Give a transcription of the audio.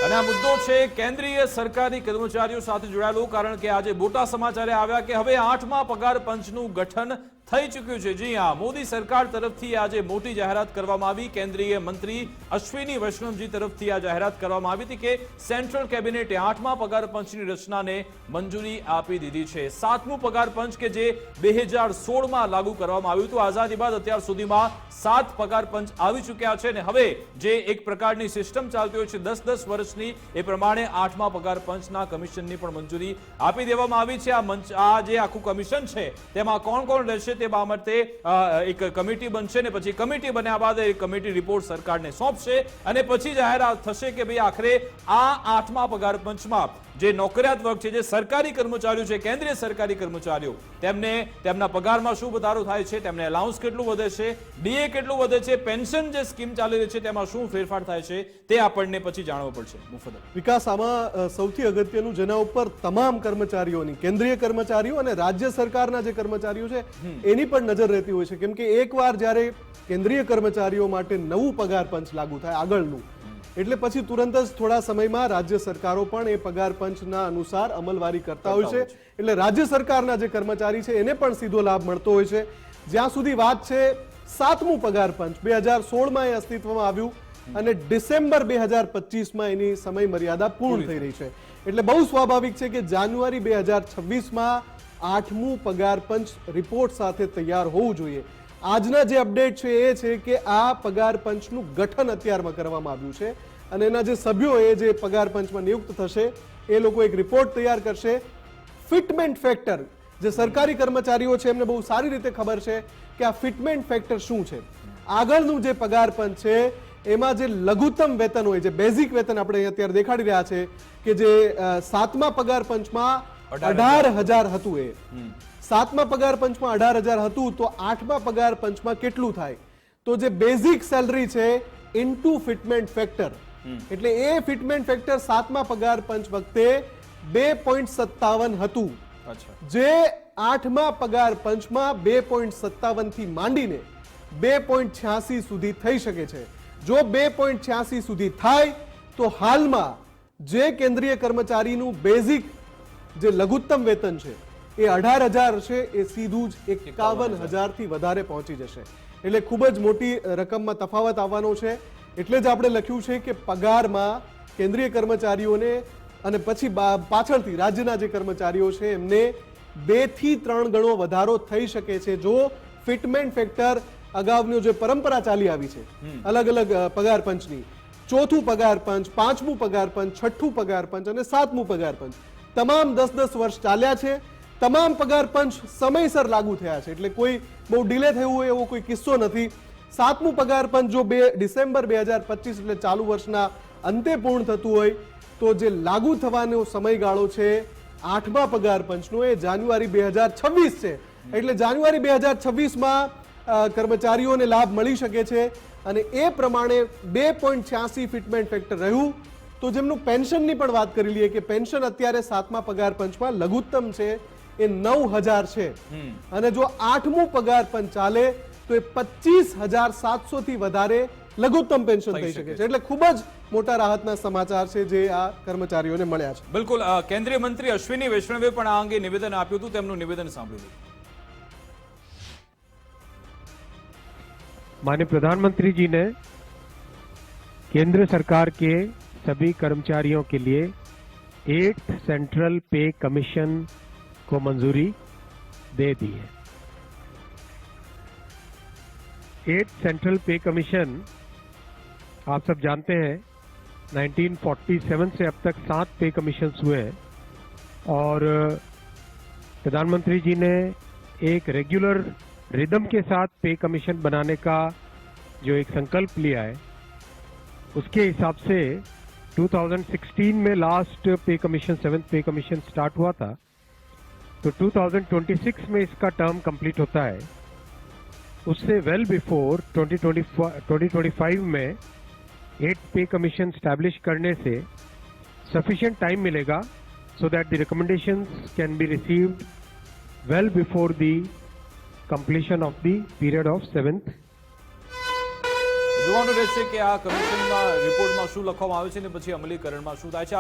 અને આ મુદ્દો છે કેન્દ્રીય સરકારી કર્મચારીઓ સાથે જોડાયેલો, કારણ કે આજે મોટા સમાચાર આવ્યા કે હવે 8મા પગાર પંચનું ગઠન થઈ ચૂક્યું છે. જી હા, મોદી સરકાર તરફથી આજે મોટી જાહેરાત કરવામાં આવી. કેન્દ્રીય મંત્રી અશ્વિની વૈષ્ણવજી તરફથી આ જાહેરાત કરવામાં આવી હતી કે સેન્ટ્રલ કેબિનેટે 8મા પગાર પંચની રચનાને મંજૂરી આપી દીધી છે. 7મું પગાર પંચ કે જે 2016માં લાગુ કરવામાં આવ્યું હતું. આઝાદી બાદ અત્યાર સુધીમાં 7 પગાર પંચ આવી ચૂક્યા છે અને હવે જે એક પ્રકારની સિસ્ટમ ચાલતી હોય છે 10-10 વર્ષની, એ પ્રમાણે 8મા પગાર પંચના કમિશનની પણ મંજૂરી આપી દેવામાં આવી છે. આ જે આખું કમિશન છે તેમાં કોણ કોણ રહેશે તે બાબતે એક કમિટી બનશે ને પછી કમિટી બન્યા બાદ એ કમિટી રિપોર્ટ સરકારને સોંપશે અને પછી જાહેરાત થશે કે ભાઈ આખરે આ 8મા પગાર પંચમાં જે નોકરિયાત વર્ગ છે, જે સરકારી કર્મચારીઓ છે, કેન્દ્રીય સરકારી કર્મચારીઓ, તેમને તેમના પગારમાં શું વધારો થાય છે, તેમને એલાઉન્સ કેટલું વધે છે, ડીએ કેટલું વધે છે, પેન્શન જે સ્કીમ ચાલી રહી છે તેમાં શું ફેરફાર થાય છે તે આપણને પછી જાણવું પડશે. મુફદ્દલ વિકાસ, આમાં સૌથી અગત્યનું જેના ઉપર તમામ કર્મચારીઓની, કેન્દ્રીય કર્મચારીઓ અને રાજ્ય સરકારના જે કર્મચારીઓ છે એની પણ નજર રહેતી હોય છે. કેમ કે એકવાર જ્યારે કેન્દ્રીય કર્મચારીઓ માટે નવું પગાર પંચ લાગુ થાય આગળનું, એટલે પછી તુરંત જ થોડા સમયમાં રાજ્ય સરકારો પણ એ પગાર પંચના અનુસાર અમલવારી કરતા હોય છે. એટલે રાજ્ય સરકારના જે કર્મચારી છે એને પણ સીધો લાભ મળતો હોય છે. જ્યાં સુધી વાત છે 7મું પગાર પંચ 2016માં એ અસ્તિત્વમાં આવ્યું અને ડિસેમ્બર 2025માં એની સમય મર્યાદા પૂર્ણ થઈ રહી છે. એટલે બહુ સ્વાભાવિક છે કે જાન્યુઆરી 2026માં 8મું પગાર પંચ રિપોર્ટ સાથે તૈયાર હોવું જોઈએ. આજના જે અપડેટ છે એ છે કે આ પગાર પંચનું ગઠન અત્યારમાં કરવામાં આવ્યું છે અને એના જે સભ્યો એ જે પગાર પંચમાં નિયુક્ત થશે એ લોકો એક રિપોર્ટ તૈયાર કરશે. ફિટમેન્ટ ફેક્ટર, જે સરકારી કર્મચારીઓ છે એમને બહુ સારી રીતે ખબર છે કે આ ફિટમેન્ટ ફેક્ટર શું છે. આગળનું જે પગાર પંચ છે એમાં જે લઘુત્તમ વેતન હોય, જે બેઝિક વેતન આપણે અત્યારે દેખાડી રહ્યા છે કે જે 7મા પગાર પંચમાં 18,000 હતું, એ 7મા પગાર પંચમાં 18,000 હતું તો 8મા પગાર પંચમાં કેટલું થાય? તો જે બેઝિક સેલરી છે ઇન્ટુ ફિટમેન્ટ ફેક્ટર, એટલે એ ફિટમેન્ટ ફેક્ટર 7મા પગાર પંચ વખતે 2.57 હતું, જે 8મા પગાર પંચમાં 2.57 થી માંડીને 2.86 સુધી થઈ શકે છે. જો 2.86 સુધી થાય તો હાલમાં જે કેન્દ્રીય કર્મચારીનું બેઝિક જે લઘુત્તમ વેતન છે એ 18,000 છે, એ સીધું જ 51,000 થી વધારે પહોંચી જશે. એટલે ખૂબ જ મોટી રકમમાં તફાવત આવવાનો છે. એટલે જ આપણે લખ્યું છે કે પગારમાં કેન્દ્રીય કર્મચારીઓને અને પછી પાછળથી રાજ્યના જે કર્મચારીઓ છે એમને 2 થી 3 ગણો વધારો થઈ શકે છે જો ફિટમેન્ટ ફેક્ટર અગાઉની જે પરંપરા ચાલી આવી છે અલગ અલગ પગાર પંચની, 4થું પગાર પંચ, 5મું પગાર પંચ, 6થું પગાર પંચ અને 7મું પગાર પંચ, તમામ 10-10 વર્ષ ચાલ્યા છે. તમામ પગાર પંચ સમયસર લાગુ થયા છે, એટલે કોઈ બહુ ડિલે થયું હોય એવો કોઈ કિસ્સો નથી. 7મું પગાર પંચ જો ડિસેમ્બર 2025 એટલે ચાલુ વર્ષના અંતે પૂર્ણ થતું હોય તો જે લાગુ થવાનો સમયગાળો છે 8મા પગાર પંચનો એ જાન્યુઆરી 2026 છે. એટલે જાન્યુઆરી 2026માં કર્મચારીઓને લાભ મળી શકે છે અને એ પ્રમાણે 2.86 ફિટમેન્ટ ફેક્ટર રહ્યું તો જેમનું પેન્શનની પણ વાત કરી લઈએ કે પેન્શન અત્યારે 7મા પગાર પંચમાં લઘુત્તમ છે એ 9,000 છે અને જો 8મું પગાર પંચ ચાલે તો એ 25,700 થી વધારે લઘુત્તમ પેન્શન થઈ શકે છે. એટલે ખૂબ જ મોટા રાહતના સમાચાર છે જે આ કર્મચારીઓને મળ્યા છે. બિલકુલ, કેન્દ્રીય મંત્રી અશ્વિની વૈષ્ણવે પણ આ અંગે નિવેદન આપ્યું હતું, તેમનું નિવેદન સાંભળ્યું. माननीय प्रधानमंत्री जी ने केंद्र सरकार के सभी कर्मचारियों के लिए 8th सेंट्रल पे कमीशन को मंजूरी दे दी है. 8th सेंट्रल पे कमीशन आप सब जानते हैं 1947 से अब तक 7 पे कमीशन हुए हैं और प्रधानमंत्री जी ने एक रेगुलर रिदम के साथ पे कमीशन बनाने का जो एक संकल्प लिया है उसके हिसाब से 2016 में लास्ट पे कमीशन 7th पे कमीशन स्टार्ट हुआ था तो 2026 में इसका टर्म कंप्लीट होता है. उससे वेल बिफोर 2025 में 8th पे कमीशन स्टैब्लिश करने से सफिशिएंट टाइम मिलेगा so that the recommendations can be received well before the completion of the period of 7th જોવાનું રહેશે કે આ કમિશનના રિપોર્ટમાં શું લખવામાં આવે છે અને પછી અમલીકરણમાં શું થાય છે.